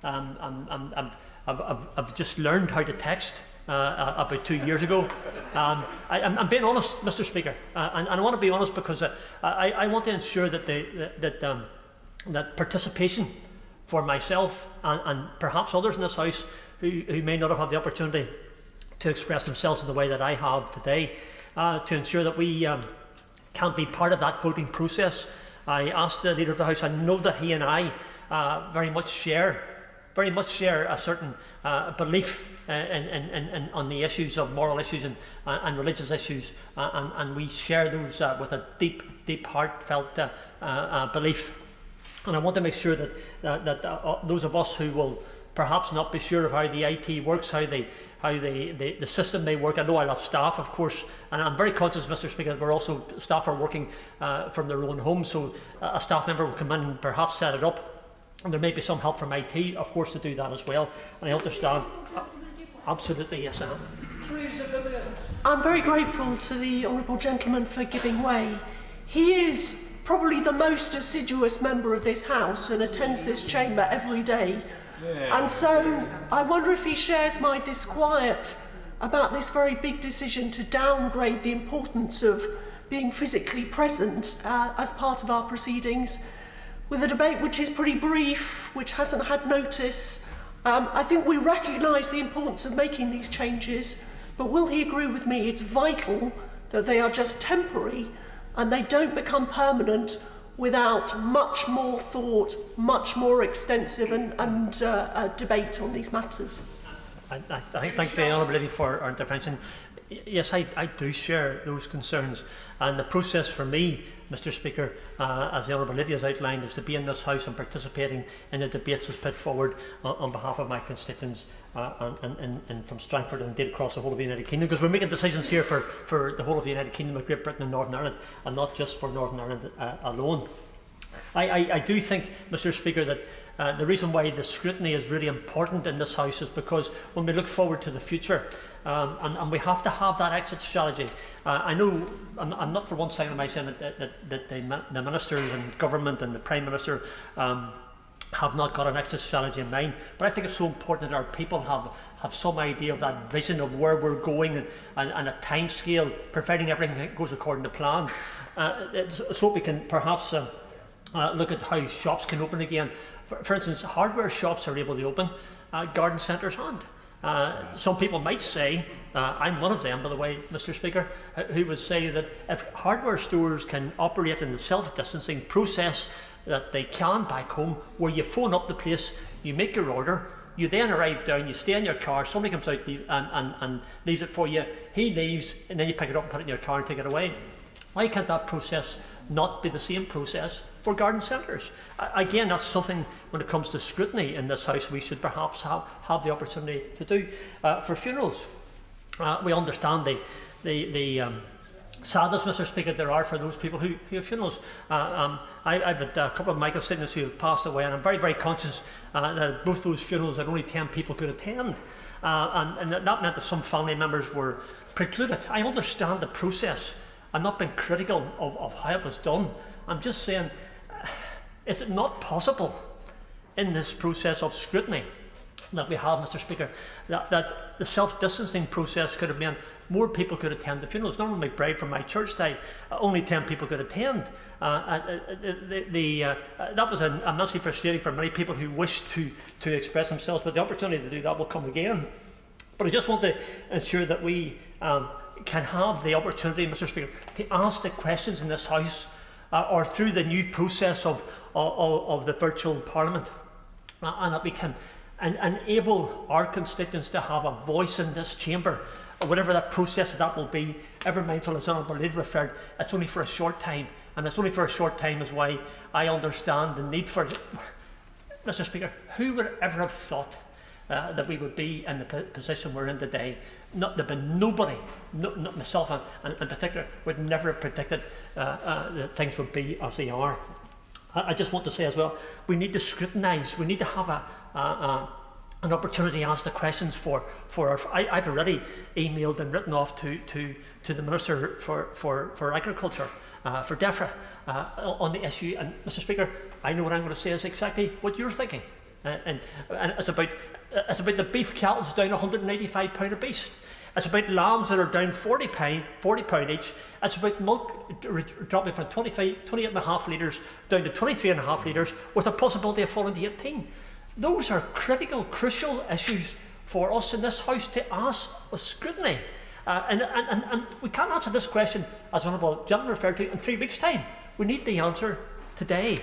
I've just learned how to text about 2 years ago. I'm being honest, Mr. Speaker, and I want to be honest because I want to ensure that that participation for myself and perhaps others in this House who may not have had the opportunity to express themselves in the way that I have today, to ensure that we can be part of that voting process. I asked the Leader of the House. I know that he and I very much share a certain belief on the issues of moral issues and religious issues, and we share those with a deep, heartfelt belief. And I want to make sure that those of us who will perhaps not be sure of how the IT works, how the system may work. I know I have staff, of course, and I'm very conscious, Mr. Speaker, that staff are working from their own homes, so a staff member will come in and perhaps set it up, and there may be some help from IT, of course, to do that as well. And I understand. Absolutely, yes, I am. I'm very grateful to the honourable gentleman for giving way. He is probably the most assiduous member of this House and attends this chamber every day. And so I wonder if he shares my disquiet about this very big decision to downgrade the importance of being physically present as part of our proceedings, with a debate which is pretty brief, which hasn't had notice. I think we recognise the importance of making these changes, but will he agree with me it's vital that they are just temporary and they don't become permanent without much more thought, much more extensive and debate on these matters? I thank the Honourable Lady for our intervention. Yes, I do share those concerns, and the process for me, Mr. Speaker, as the Honourable Lady has outlined, is to be in this House and participating in the debates as put forward on behalf of my constituents and from Strangford and indeed across the whole of the United Kingdom, because we're making decisions here for the whole of the United Kingdom of Great Britain and Northern Ireland, and not just for Northern Ireland alone. I do think, Mr. Speaker, that the reason why the scrutiny is really important in this House is because when we look forward to the future, and we have to have that exit strategy. I know I'm not for one second am I saying that the ministers and government and the Prime Minister have not got an exit strategy in mind, but I think it's so important that our people have some idea of that vision of where we're going and a time scale, providing everything goes according to plan. So we can perhaps look at how shops can open again. For instance, hardware shops are able to open, garden centres aren't. Some people might say, I'm one of them, by the way, Mr. Speaker, who would say that if hardware stores can operate in the self-distancing process that they can back home, where you phone up the place, you make your order, you then arrive down, you stay in your car, somebody comes out and leaves it for you, he leaves, and then you pick it up and put it in your car and take it away. Why can't that process not be the same process for garden centres? Again, that's something, when it comes to scrutiny in this House, we should perhaps have the opportunity to do. For funerals, we understand the sadness, Mr. Speaker, there are for those people who have funerals. I've had a couple of my constituents who have passed away, and I'm very, very conscious that at both those funerals that only 10 people could attend, and that meant that some family members were precluded. I understand the process. I'm not being critical of how it was done. I'm just saying, is it not possible in this process of scrutiny that we have, Mr. Speaker, that the self-distancing process could have meant more people could attend the funerals? Norman McBride from my church died, only 10 people could attend. That was immensely frustrating for many people who wished to express themselves, but the opportunity to do that will come again. But I just want to ensure that we can have the opportunity, Mr. Speaker, to ask the questions in this House or through the new process of the virtual Parliament, and that we can enable our constituents to have a voice in this chamber, or whatever that process that will be. Ever mindful, as Honourable Lady referred, it's only for a short time, and it's only for a short time is why I understand the need for it. Mr. Speaker, who would ever have thought that we would be in the position we're in today? There'd been nobody, not myself in particular, would never have predicted that things would be as they are. I just want to say as well, we need to scrutinise. We need to have an opportunity to ask the questions for our. I've already emailed and written off to the Minister for Agriculture, for DEFRA, on the issue. And Mr. Speaker, I know what I'm going to say is exactly what you're thinking. and it's about the beef cattle's down £185 a beast. It's about lambs that are down £40 each. It's about milk dropping from 28.5 litres down to 23.5 litres, with a possibility of falling to 18. Those are critical, crucial issues for us in this House to ask with scrutiny. And we can't answer this question, as the Honourable Gentleman referred to, in 3 weeks' time. We need the answer today.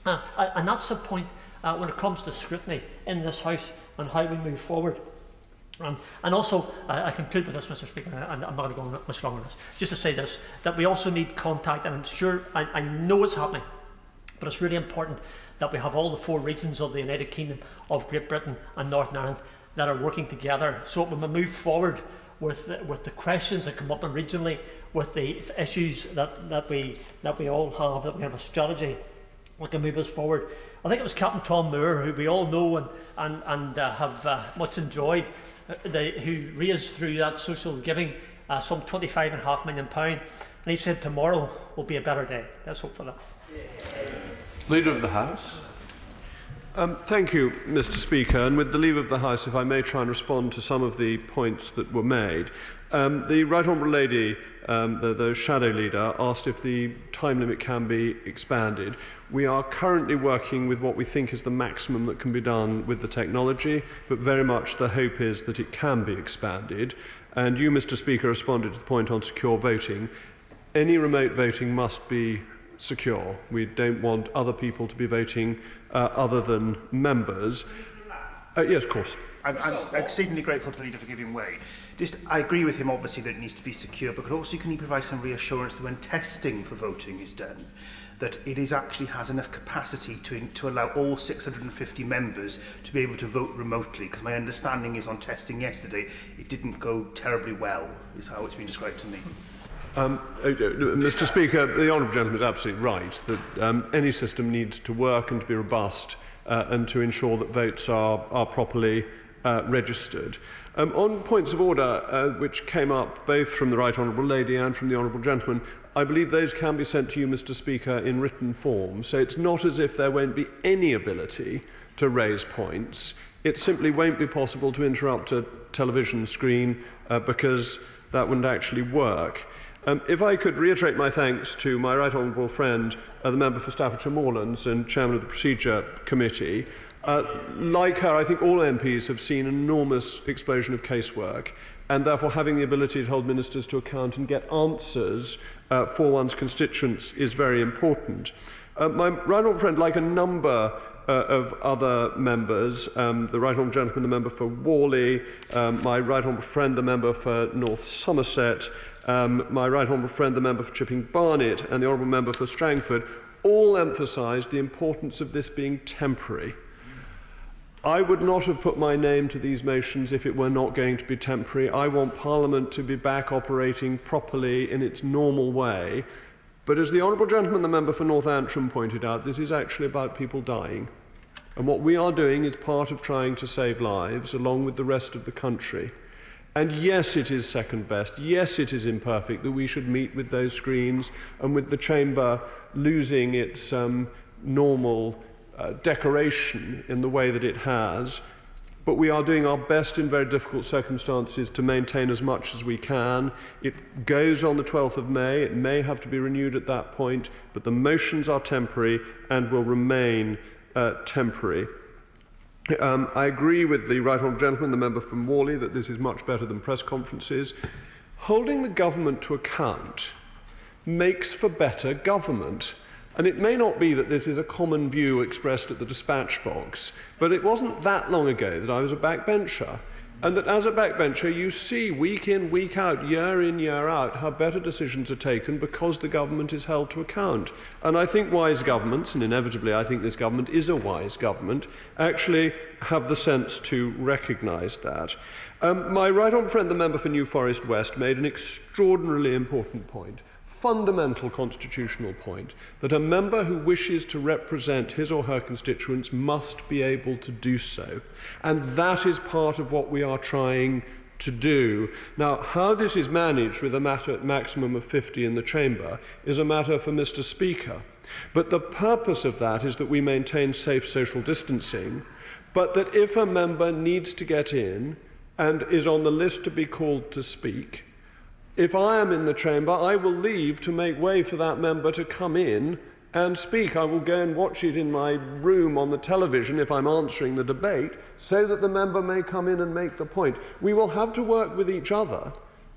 And that's the point when it comes to scrutiny in this House and how we move forward. And also, I conclude with this, Mr. Speaker, and I'm not going to go much longer on this, just to say this, that we also need contact, and I'm sure, I know it's happening, but it's really important that we have all the 4 regions of the United Kingdom, of Great Britain and Northern Ireland that are working together, so when we move forward with the questions that come up regionally, with the issues that we all have, that we have a strategy that can move us forward. I think it was Captain Tom Moore, who we all know and have much enjoyed, who raised through that social giving some £25.5 million, and he said tomorrow will be a better day. Let's hope for that. Leader of the House. Thank you, Mr. Speaker, and with the leave of the House, if I may try and respond to some of the points that were made. The Right Honourable Lady, the Shadow Leader, asked if the time limit can be expanded. We are currently working with what we think is the maximum that can be done with the technology, but very much the hope is that it can be expanded. And you, Mr. Speaker, responded to the point on secure voting. Any remote voting must be secure. We don't want other people to be voting other than members. Yes, of course. I'm exceedingly grateful to the Leader for giving way. I agree with him, obviously, that it needs to be secure, but also can he provide some reassurance that when testing for voting is done, that it actually has enough capacity to allow all 650 members to be able to vote remotely? Because my understanding is on testing yesterday, it didn't go terribly well, is how it's been described to me. Mr. Speaker, the Honourable Gentleman is absolutely right that any system needs to work and to be robust and to ensure that votes are properly registered. On points of order which came up both from the Right Honourable Lady and from the Honourable Gentleman, I believe those can be sent to you, Mr. Speaker, in written form. So it's not as if there won't be any ability to raise points. It simply won't be possible to interrupt a television screen because that wouldn't actually work. If I could reiterate my thanks to my right honourable friend, the member for Staffordshire Moorlands and chairman of the Procedure Committee. Like her, I think all MPs have seen an enormous explosion of casework, and therefore having the ability to hold ministers to account and get answers for one's constituents is very important. My right honourable friend, like a number of other members, the right honourable gentleman, the member for Worley, my right honourable friend, the member for North Somerset, my right honourable friend, the member for Chipping Barnet, and the honourable member for Strangford, all emphasised the importance of this being temporary. I would not have put my name to these motions if it were not going to be temporary. I want Parliament to be back operating properly in its normal way. But as the honourable gentleman, the member for North Antrim, pointed out, this is actually about people dying. And what we are doing is part of trying to save lives along with the rest of the country. And yes, it is second best. Yes, it is imperfect that we should meet with those screens and with the chamber losing its normal decoration in the way that it has. But we are doing our best in very difficult circumstances to maintain as much as we can. It goes on the 12th of May. It may have to be renewed at that point, but the motions are temporary and will remain temporary. I agree with the right honourable gentleman, the member from Worley, that this is much better than press conferences. Holding the government to account makes for better government. And it may not be that this is a common view expressed at the dispatch box, but it wasn't that long ago that I was a backbencher, and that as a backbencher you see week in, week out, year in, year out, how better decisions are taken because the government is held to account. And I think wise governments, and inevitably I think this government is a wise government, actually have the sense to recognise that. My right honourable friend, the member for New Forest West, made an extraordinarily important point. Fundamental constitutional point, that a member who wishes to represent his or her constituents must be able to do so. And that is part of what we are trying to do. Now, how this is managed with a maximum of 50 in the chamber is a matter for Mr. Speaker. But the purpose of that is that we maintain safe social distancing, but that if a member needs to get in and is on the list to be called to speak, if I am in the chamber, I will leave to make way for that member to come in and speak. I will go and watch it in my room on the television if I'm answering the debate, so that the member may come in and make the point. We will have to work with each other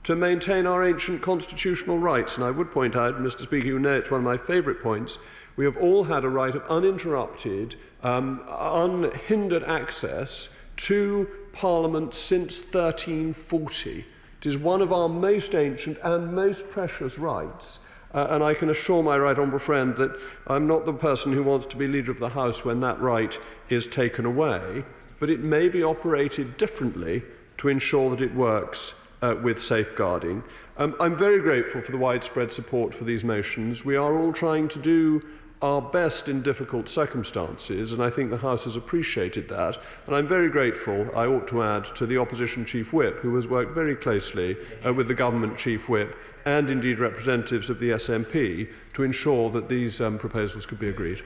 to maintain our ancient constitutional rights. And I would point out, Mr. Speaker, you know it's one of my favourite points, we have all had a right of uninterrupted, unhindered access to Parliament since 1340. It is one of our most ancient and most precious rights. And I can assure my right honourable friend that I'm not the person who wants to be Leader of the House when that right is taken away, but it may be operated differently to ensure that it works with safeguarding. I'm very grateful for the widespread support for these motions. We are all trying to do our best in difficult circumstances, and I think the House has appreciated that. And I'm very grateful, I ought to add, to the Opposition Chief Whip, who has worked very closely with the Government Chief Whip and indeed representatives of the SNP to ensure that these proposals could be agreed.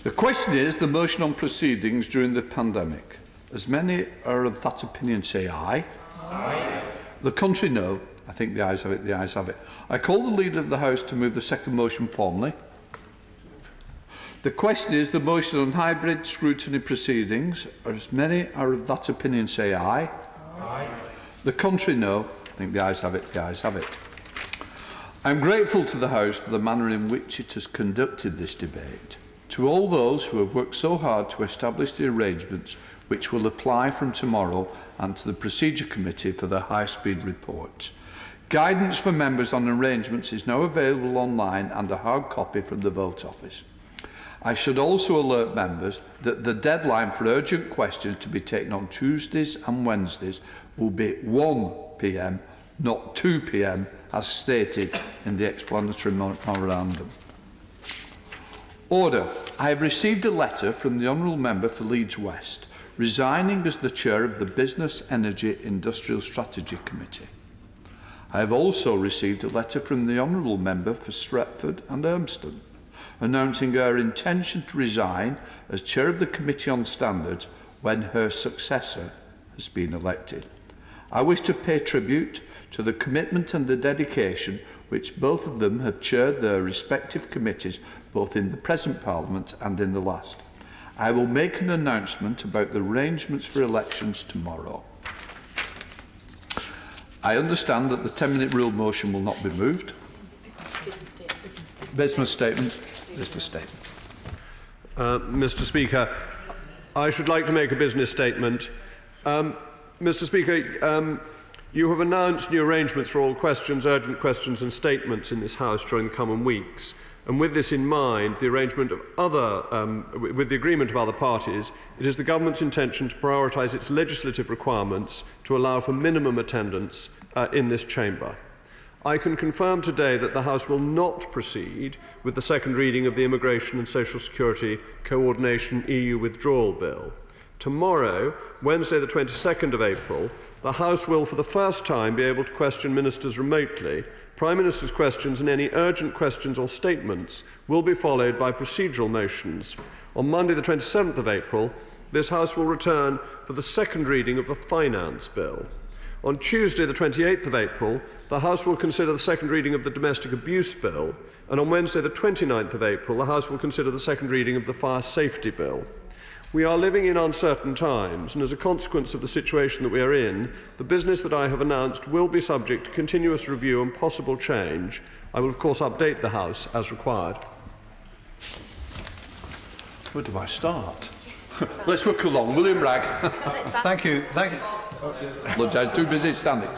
The question is the motion on proceedings during the pandemic. As many are of that opinion, say aye. Aye. The contrary, no. I think the ayes have it, the ayes have it. I call the Leader of the House to move the second motion formally. The question is the motion on hybrid scrutiny proceedings. As many are of that opinion, say aye. Aye. The contrary, no. I think the ayes have it, the ayes have it. I am grateful to the House for the manner in which it has conducted this debate. To all those who have worked so hard to establish the arrangements which will apply from tomorrow, and to the Procedure Committee for their high-speed reports. Guidance for members on arrangements is now available online and a hard copy from the Vote Office. I should also alert members that the deadline for urgent questions to be taken on Tuesdays and Wednesdays will be 1 p.m, not 2 p.m, as stated in the explanatory memorandum. Order. I have received a letter from the Honourable Member for Leeds West, resigning as the Chair of the Business, Energy, Industrial Strategy Committee. I have also received a letter from the Honourable Member for Stretford and Urmston, announcing her intention to resign as Chair of the Committee on Standards when her successor has been elected. I wish to pay tribute to the commitment and the dedication which both of them have chaired their respective committees, both in the present Parliament and in the last. I will make an announcement about the arrangements for elections tomorrow. I understand that the 10-minute rule motion will not be moved. Business statement. Business statement. Mr. Speaker, I should like to make a business statement. Mr. Speaker, you have announced new arrangements for all questions, urgent questions and statements in this House during the coming weeks. And with this in mind, the arrangement of with the agreement of other parties, it is the Government's intention to prioritise its legislative requirements to allow for minimum attendance in this chamber. I can confirm today that the House will not proceed with the second reading of the Immigration and Social Security Coordination EU Withdrawal Bill. Tomorrow, Wednesday the 22nd of April, the House will for the first time be able to question ministers remotely. Prime Minister's questions and any urgent questions or statements will be followed by procedural motions. On Monday the 27th of April, this House will return for the second reading of the Finance Bill. On Tuesday the 28th of April, the House will consider the second reading of the Domestic Abuse Bill, and on Wednesday the 29th of April, the House will consider the second reading of the Fire Safety Bill. We are living in uncertain times, and as a consequence of the situation that we are in, the business that I have announced will be subject to continuous review and possible change. I will, of course, update the House as required. Where do I start? Let's work along. William Bragg. Thank you. Apologise. Too busy standing.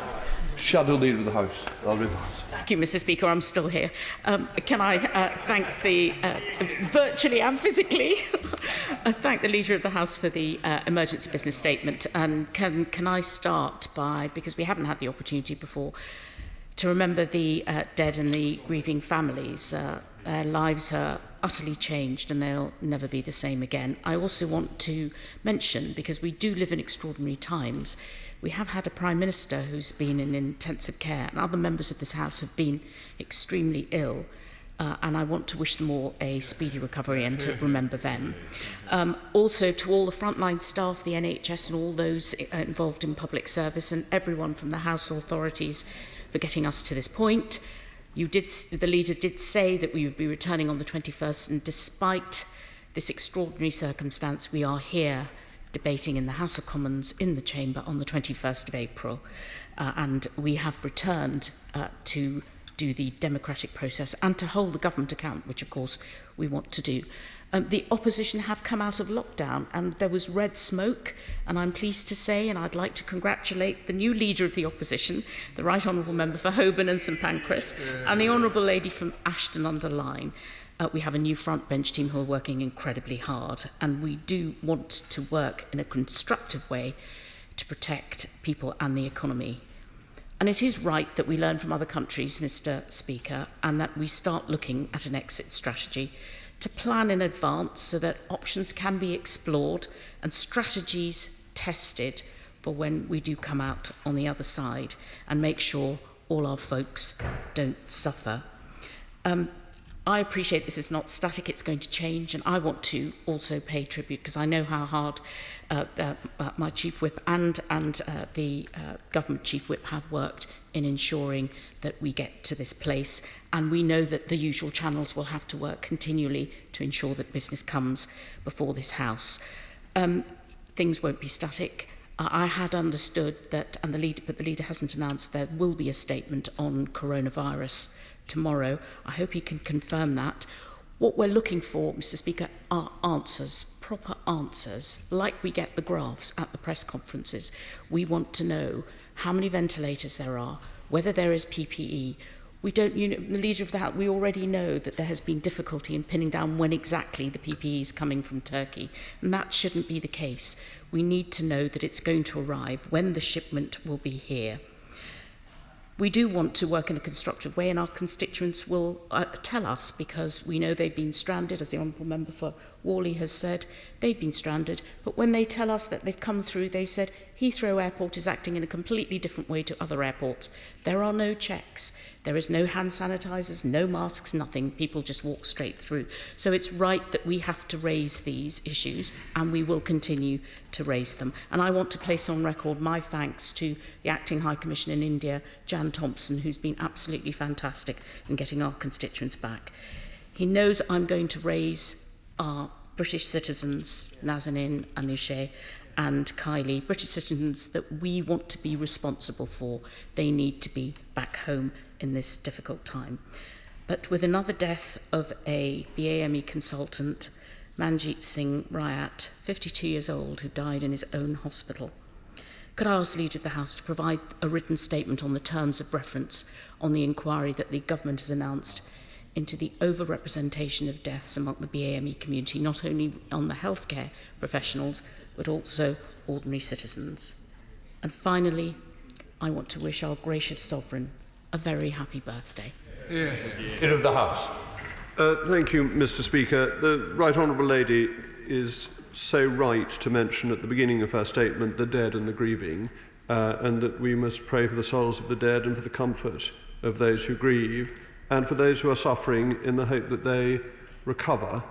Shadow Leader of the House. I'll reverse. Thank you, Mr. Speaker. I'm still here. Can I thank the, virtually and physically, thank the Leader of the House for the emergency business statement. And can I start by, because we haven't had the opportunity before, to remember the dead and the grieving families. Their lives are utterly changed and they'll never be the same again. I also want to mention, because we do live in extraordinary times, we have had a Prime Minister who's been in intensive care and other members of this House have been extremely ill. and I want to wish them all a speedy recovery and to remember them. Also to all the frontline staff, the NHS and all those involved in public service, and everyone from the House authorities for getting us to this point. The leader did say that we would be returning on the 21st, and despite this extraordinary circumstance, we are here debating in the House of Commons in the Chamber on the 21st of April, and we have returned to do the democratic process and to hold the government account, which of course we want to do. The opposition have come out of lockdown and there was red smoke, and I'm pleased to say, and I'd like to congratulate the new leader of the opposition, the Right Honourable Member for Holborn and St Pancras, and the Honourable Lady from Ashton-under-Lyne. We have a new front bench team who are working incredibly hard, and we do want to work in a constructive way to protect people and the economy. And it is right that we learn from other countries, Mr. Speaker, and that we start looking at an exit strategy to plan in advance so that options can be explored and strategies tested for when we do come out on the other side, and make sure all our folks don't suffer. I appreciate this is not static, it's going to change, and I want to also pay tribute because I know how hard my Chief Whip and the Government Chief Whip have worked in ensuring that we get to this place, and we know that the usual channels will have to work continually to ensure that business comes before this House. Things won't be static. I had understood that, but the leader hasn't announced, there will be a statement on coronavirus tomorrow. I hope he can confirm that. What we're looking for, Mr. Speaker, are answers, proper answers, like we get the graphs at the press conferences. We want to know how many ventilators there are, whether there is PPE. We don't, the leader of the House, we already know that there has been difficulty in pinning down when exactly the PPE is coming from Turkey, and that shouldn't be the case. We need to know that it's going to arrive, when the shipment will be here. We do want to work in a constructive way, and our constituents will tell us, because we know they've been stranded, as the Honourable Member for Worley has said, they've been stranded, but when they tell us that they've come through, they said Heathrow Airport is acting in a completely different way to other airports. There are no checks, there is no hand sanitisers, no masks, nothing. People just walk straight through. So it's right that we have to raise these issues, and we will continue to raise them. And I want to place on record my thanks to the Acting High Commissioner in India, Jan Thompson, who's been absolutely fantastic in getting our constituents back. He knows I'm going to raise our British citizens, Nazanin, Anushe and Kylie, British citizens that we want to be responsible for. They need to be back home in this difficult time. But with another death of a BAME consultant, Manjit Singh Ryat, 52 years old, who died in his own hospital, could I ask the Leader of the House to provide a written statement on the terms of reference on the inquiry that the government has announced into the over-representation of deaths among the BAME community, not only on the healthcare professionals, but also ordinary citizens. And finally, I want to wish our gracious Sovereign a very happy birthday. Leader of the House. Thank you, Mr. Speaker. The Right Honourable Lady is so right to mention at the beginning of her statement the dead and the grieving, and that we must pray for the souls of the dead and for the comfort of those who grieve, and for those who are suffering in the hope that they recover.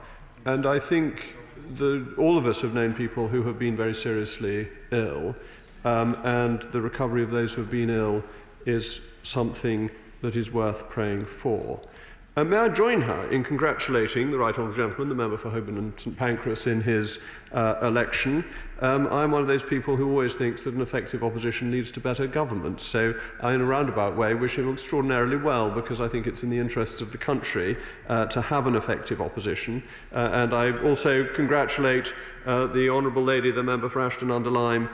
And I think all of us have known people who have been very seriously ill, and the recovery of those who have been ill is something that is worth praying for. May I join her in congratulating the Right Honourable Gentleman, the Member for Holborn and St Pancras, in his election. I'm one of those people who always thinks that an effective opposition leads to better government. So I, in a roundabout way, wish him extraordinarily well, because I think it's in the interests of the country to have an effective opposition. And I also congratulate the Honourable Lady, the Member for Ashton-under-Lyne,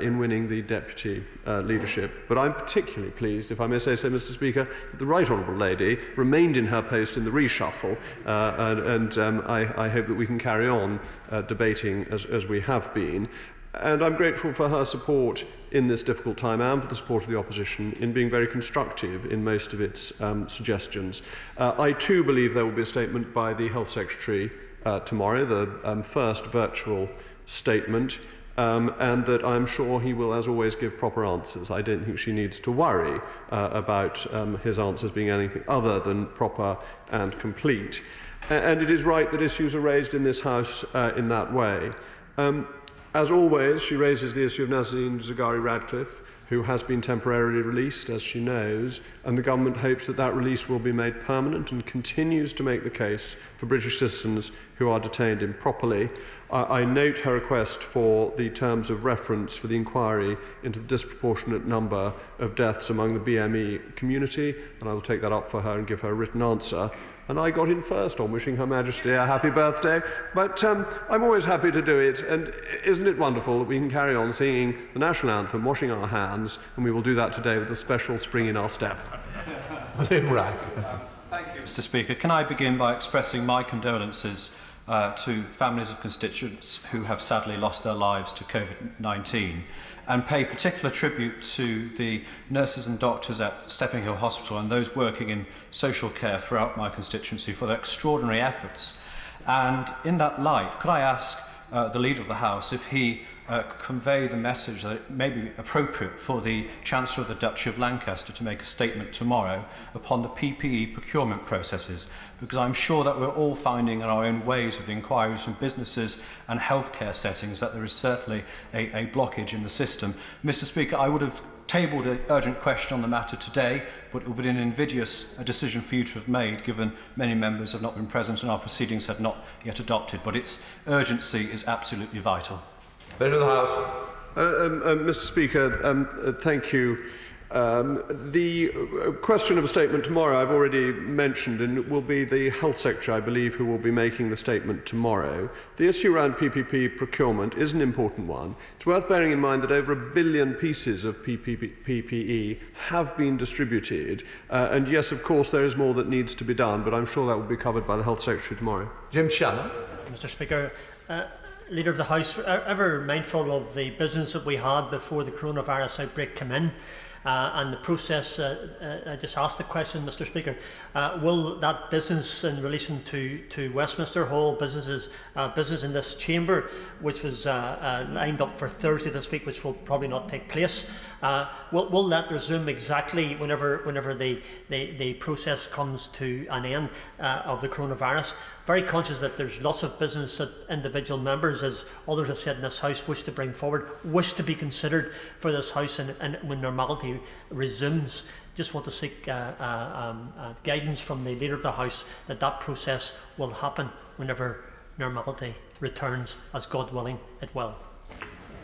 in winning the deputy leadership. But I'm particularly pleased, if I may say so, Mr. Speaker, that the Right Honourable Lady remained in her post in the reshuffle, I hope that we can carry on debating as we have been. And I'm grateful for her support in this difficult time, and for the support of the opposition in being very constructive in most of its suggestions. I too believe there will be a statement by the Health Secretary tomorrow, the first virtual statement. and that I'm sure he will, as always, give proper answers. I don't think she needs to worry about his answers being anything other than proper and complete. And it is right that issues are raised in this House in that way. As always, she raises the issue of Nazanin Zaghari-Ratcliffe, who has been temporarily released, as she knows, and the government hopes that that release will be made permanent and continues to make the case for British citizens who are detained improperly. I note her request for the terms of reference for the inquiry into the disproportionate number of deaths among the BME community, and I will take that up for her and give her a written answer. And I got in first on wishing Her Majesty a happy birthday, but I'm always happy to do it, and isn't it wonderful that we can carry on singing the national anthem, washing our hands, and we will do that today with a special spring in our step. William Wright. Thank you, Mr. Speaker. Can I begin by expressing my condolences to families of constituents who have sadly lost their lives to COVID-19, and pay particular tribute to the nurses and doctors at Stepping Hill Hospital and those working in social care throughout my constituency for their extraordinary efforts. And in that light, could I ask the Leader of the House if he could convey the message that it may be appropriate for the Chancellor of the Duchy of Lancaster to make a statement tomorrow upon the PPE procurement processes, because I'm sure that we're all finding in our own ways with the inquiries from businesses and healthcare settings that there is certainly a blockage in the system. Mr. Speaker, I would have tabled an urgent question on the matter today, but it would be an invidious decision for you to have made, given many members have not been present and our proceedings had not yet adopted. But its urgency is absolutely vital. Leader of the House. Mr. Speaker, thank you. The question of a statement tomorrow I've already mentioned, and it will be the Health Secretary, I believe, who will be making the statement tomorrow. The issue around PPP procurement is an important one. It's worth bearing in mind that over 1 billion pieces of PPE have been distributed, and yes, of course, there is more that needs to be done, but I'm sure that will be covered by the Health Secretary tomorrow. Jim Shannon. Mr. Speaker, Leader of the House, ever mindful of the business that we had before the coronavirus outbreak came in, and the process, I just asked the question, Mr. Speaker, will that business in relation to Westminster Hall, business in this chamber, which was lined up for Thursday this week, which will probably not take place, will that resume exactly whenever the process comes to an end of the coronavirus? Very conscious that there's lots of business that individual members, as others have said in this House, wish to bring forward, wish to be considered for this House, and when normality resumes. Just want to seek guidance from the Leader of the House that that process will happen whenever normality returns, as God willing it will.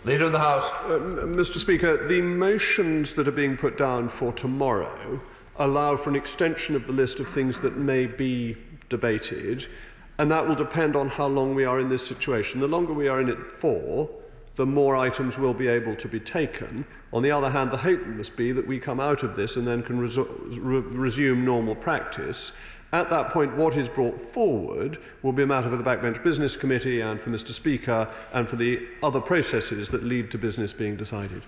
Leader of the House. Mr. Speaker, the motions that are being put down for tomorrow allow for an extension of the list of things that may be debated, and that will depend on how long we are in this situation. The longer we are in it for, the more items will be able to be taken. On the other hand, the hope must be that we come out of this and then can resume normal practice. At that point, what is brought forward will be a matter for the Backbench Business Committee and for Mr. Speaker and for the other processes that lead to business being decided.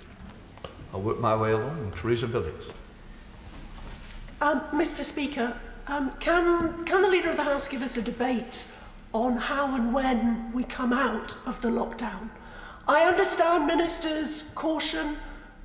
I'll work my way along. Theresa Villiers. Mr. Speaker, can the Leader of the House give us a debate on how and when we come out of the lockdown? I understand ministers' caution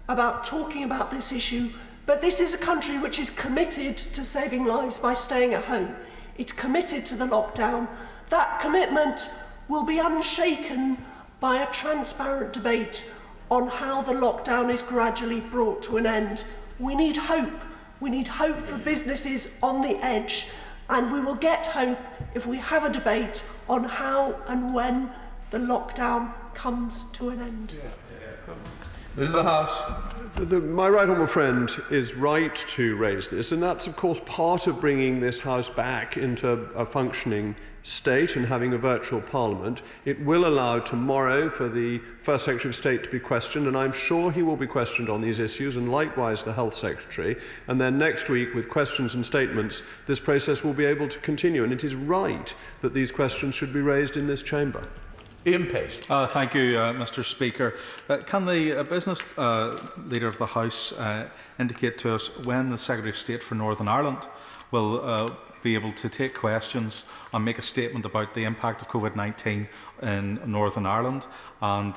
about talking about this issue, but this is a country which is committed to saving lives by staying at home. It's committed to the lockdown. That commitment will be unshaken by a transparent debate on how the lockdown is gradually brought to an end. We need hope. We need hope for businesses on the edge, and we will get hope if we have a debate on how and when the lockdown comes to an end. Leader of the House. My right honourable friend is right to raise this, and that's of course part of bringing this House back into a functioning state and having a virtual parliament. It will allow tomorrow for the First Secretary of State to be questioned, and I'm sure he will be questioned on these issues, and likewise the Health Secretary. And then next week, with questions and statements, this process will be able to continue, and it is right that these questions should be raised in this chamber. Ian Pace. Thank you, Mr. Speaker. Can the business Leader of the House indicate to us when the Secretary of State for Northern Ireland will be able to take questions and make a statement about the impact of COVID-19 in Northern Ireland, and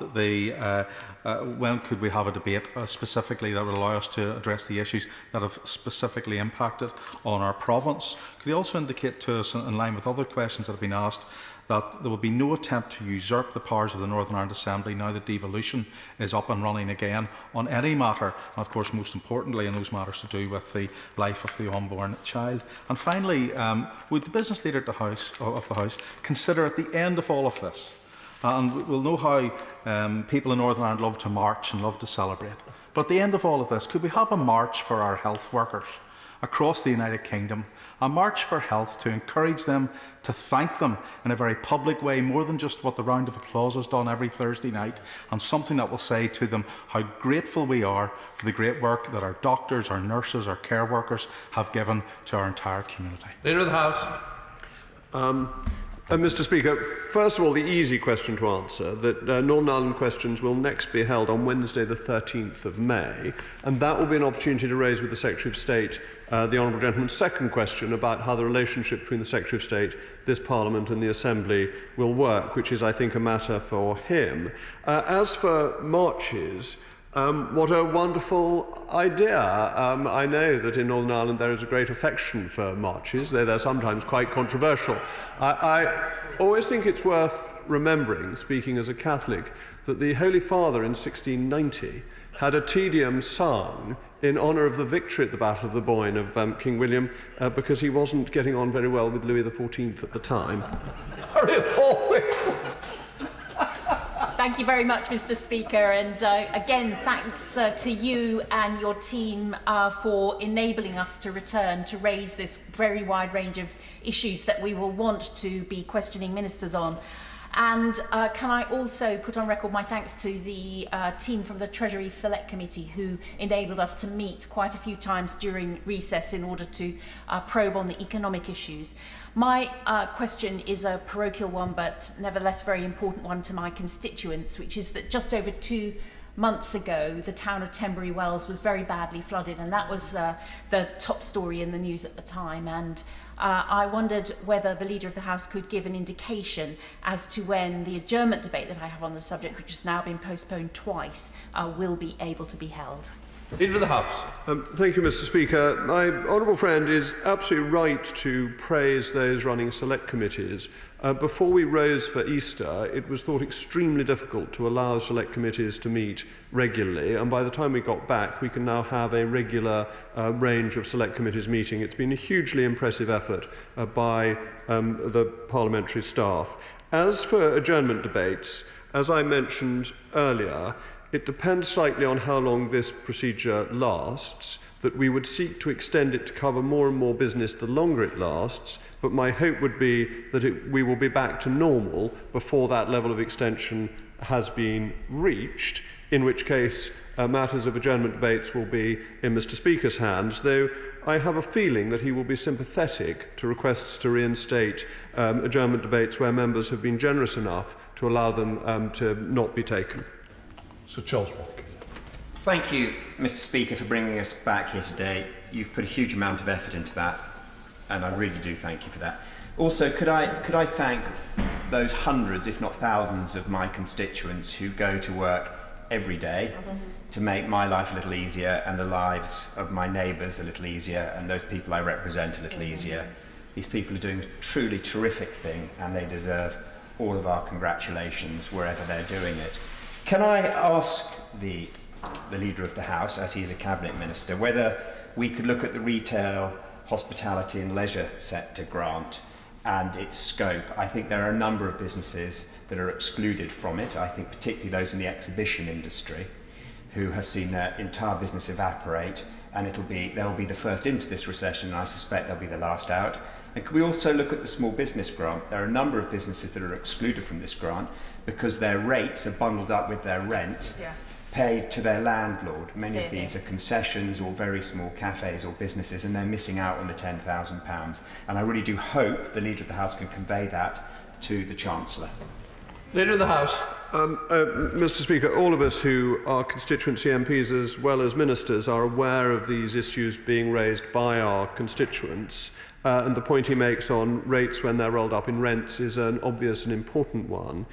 when could we have a debate specifically that would allow us to address the issues that have specifically impacted on our province. Could you also indicate to us, in line with other questions that have been asked, that there will be no attempt to usurp the powers of the Northern Ireland Assembly now that devolution is up and running again on any matter, and of course most importantly in those matters to do with the life of the unborn child? And finally, would the business leader of the House consider at the end of all of this, and we'll know how people in Northern Ireland love to march and love to celebrate, but at the end of all of this, could we have a march for our health workers across the United Kingdom, a march for health to encourage them, to thank them in a very public way, more than just what the round of applause has done every Thursday night, and something that will say to them how grateful we are for the great work that our doctors, our nurses, our care workers have given to our entire community. Leader of the House. Mr. Speaker, first of all, the easy question to answer, that Northern Ireland questions will next be held on Wednesday the 13th of May, and that will be an opportunity to raise with the Secretary of State the Honourable Gentleman's second question about how the relationship between the Secretary of State, this Parliament and the Assembly will work, which is, I think, a matter for him. As for marches, what a wonderful idea. I know that in Northern Ireland there is a great affection for marches, though they're sometimes quite controversial. I always think it's worth remembering, speaking as a Catholic, that the Holy Father in 1690 had a Te Deum sung in honour of the victory at the Battle of the Boyne of King William, because he wasn't getting on very well with Louis XIV at the time. Thank you very much, Mr. Speaker, and again, thanks to you and your team for enabling us to return to raise this very wide range of issues that we will want to be questioning ministers on. And can I also put on record my thanks to the team from the Treasury Select Committee who enabled us to meet quite a few times during recess in order to probe on the economic issues. My question is a parochial one, but nevertheless very important one to my constituents, which is that just over 2 months ago, the town of Tenbury Wells was very badly flooded, and that was the top story in the news at the time. And I wondered whether the Leader of the House could give an indication as to when the adjournment debate that I have on the subject, which has now been postponed twice, will be able to be held. Leader of the House. Thank you, Mr. Speaker. My honourable friend is absolutely right to praise those running select committees. Before we rose for Easter, it was thought extremely difficult to allow select committees to meet regularly, and by the time we got back, we can now have a regular range of select committees meeting. It's been a hugely impressive effort by the parliamentary staff. As for adjournment debates, as I mentioned earlier, it depends slightly on how long this procedure lasts, that we would seek to extend it to cover more and more business the longer it lasts, but my hope would be that we will be back to normal before that level of extension has been reached, in which case matters of adjournment debates will be in Mr. Speaker's hands, though I have a feeling that he will be sympathetic to requests to reinstate adjournment debates where members have been generous enough to allow them to not be taken. Sir Charles Watt. Thank you, Mr. Speaker, for bringing us back here today. You've put a huge amount of effort into that, and I really do thank you for that. Also, could I thank those hundreds, if not thousands, of my constituents who go to work every day to make my life a little easier and the lives of my neighbours a little easier and those people I represent a little easier. These people are doing a truly terrific thing, and they deserve all of our congratulations wherever they're doing it. Can I ask the Leader of the House, as he's a Cabinet Minister, whether we could look at the retail, hospitality and leisure sector grant and its scope? I think there are a number of businesses that are excluded from it. I think particularly those in the exhibition industry who have seen their entire business evaporate, and they'll be the first into this recession, and I suspect they'll be the last out. And could we also look at the small business grant? There are a number of businesses that are excluded from this grant because their rates are bundled up with their rent, paid to their landlord. Many of these are concessions or very small cafes or businesses, and they're missing out on the £10,000. And I really do hope the Leader of the House can convey that to the Chancellor. Leader of the House. Mr. Speaker, all of us who are constituency MPs as well as ministers are aware of these issues being raised by our constituents. And the point he makes on rates when they're rolled up in rents is an obvious and important one.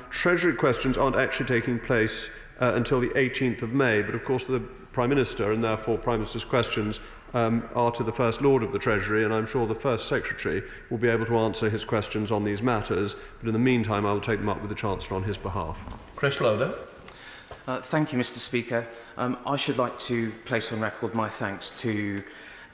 Treasury questions aren't actually taking place until the 18th of May, but of course the Prime Minister, and therefore Prime Minister's questions, are to the First Lord of the Treasury, and I'm sure the First Secretary will be able to answer his questions on these matters, but in the meantime I will take them up with the Chancellor on his behalf. Chris Loder. Thank you, Mr. Speaker. I should like to place on record my thanks to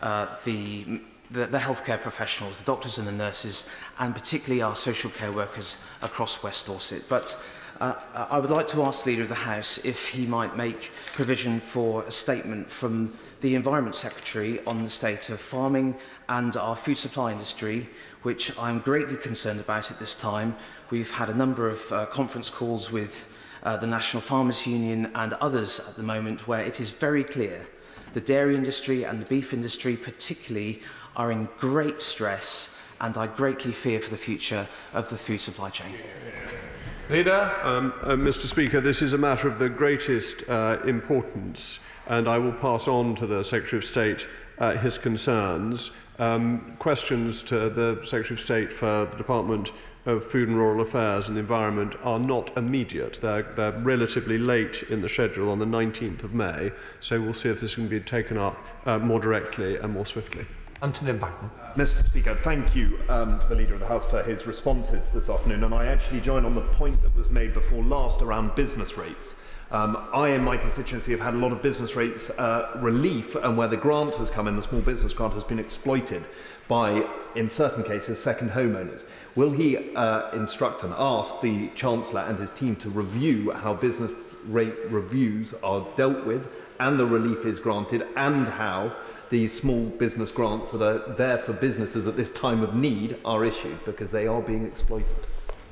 the healthcare professionals, the doctors and the nurses, and particularly our social care workers across West Dorset. But I would like to ask the Leader of the House if he might make provision for a statement from the Environment Secretary on the state of farming and our food supply industry, which I'm greatly concerned about at this time. We've had a number of conference calls with the National Farmers Union and others at the moment where it is very clear the dairy industry and the beef industry particularly are in great stress, and I greatly fear for the future of the food supply chain. Leader. Mr. Speaker, this is a matter of the greatest importance, and I will pass on to the Secretary of State his concerns. Questions to the Secretary of State for the Department of Food and Rural Affairs and the Environment are not immediate. They're relatively late in the schedule on the 19th of May, so we'll see if this can be taken up more directly and more swiftly. Anthony Batten. Mr. Speaker, thank you to the Leader of the House for his responses this afternoon, and I actually join on the point that was made before last around business rates. I in my constituency have had a lot of business rates relief, and where the grant has come in, the small business grant has been exploited by, in certain cases, second homeowners. Will he instruct and ask the Chancellor and his team to review how business rate reviews are dealt with and the relief is granted, and how these small business grants that are there for businesses at this time of need are issued, because they are being exploited?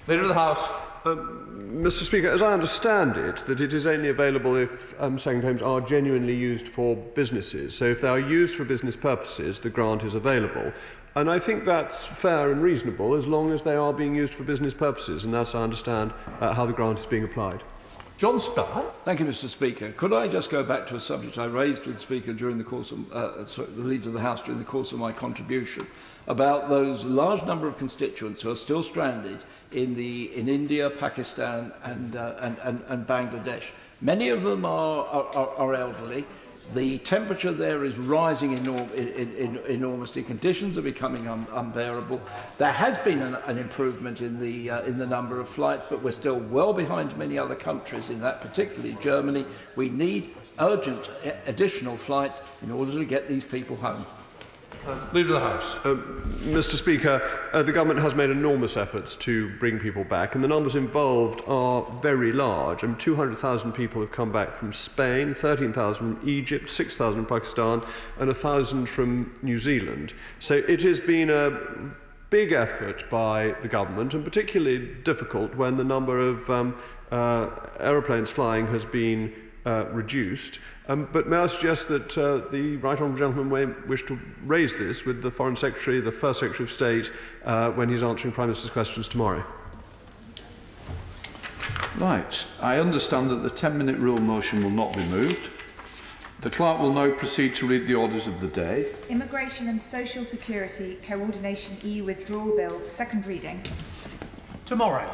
Leader of the House. Mr. Speaker, as I understand it, that it is only available if second homes are genuinely used for businesses. So if they are used for business purposes, the grant is available. And I think that's fair and reasonable as long as they are being used for business purposes, and that's, I understand, how the grant is being applied. John Starr. Thank you, Mr. Speaker. Could I just go back to a subject I raised with the Speaker during the course of, the Leader of the House during the course of my contribution, about those large number of constituents who are still stranded in India, Pakistan, and Bangladesh. Many of them are elderly. The temperature there is rising enormously. Conditions are becoming unbearable. There has been an improvement in the number of flights, but we're still well behind many other countries in that, particularly Germany. We need urgent additional flights in order to get these people home. Leader of the House. Mr. Speaker, the government has made enormous efforts to bring people back, and the numbers involved are very large. 200,000 people have come back from Spain, 13,000 from Egypt, 6,000 from Pakistan, and 1,000 from New Zealand. So it has been a big effort by the government, and particularly difficult when the number of aeroplanes flying has been reduced. But may I suggest that the Right Honourable Gentleman may wish to raise this with the Foreign Secretary, the First Secretary of State, when he's answering Prime Minister's questions tomorrow. Right. I understand that the 10-minute rule motion will not be moved. The Clerk will now proceed to read the orders of the day. Immigration and Social Security Coordination EU Withdrawal Bill, second reading. Tomorrow.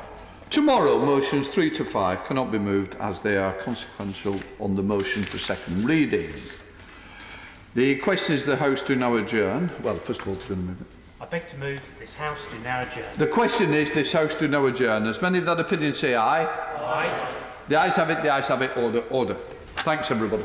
Tomorrow, motions 3 to 5 cannot be moved as they are consequential on the motion for second reading. The question is the House do now adjourn. Well, first of all, to move it. I beg to move this House do now adjourn. The question is this House do now adjourn. As many of that opinion say aye. Aye. The ayes have it, the ayes have it. Order, order. Thanks, everybody.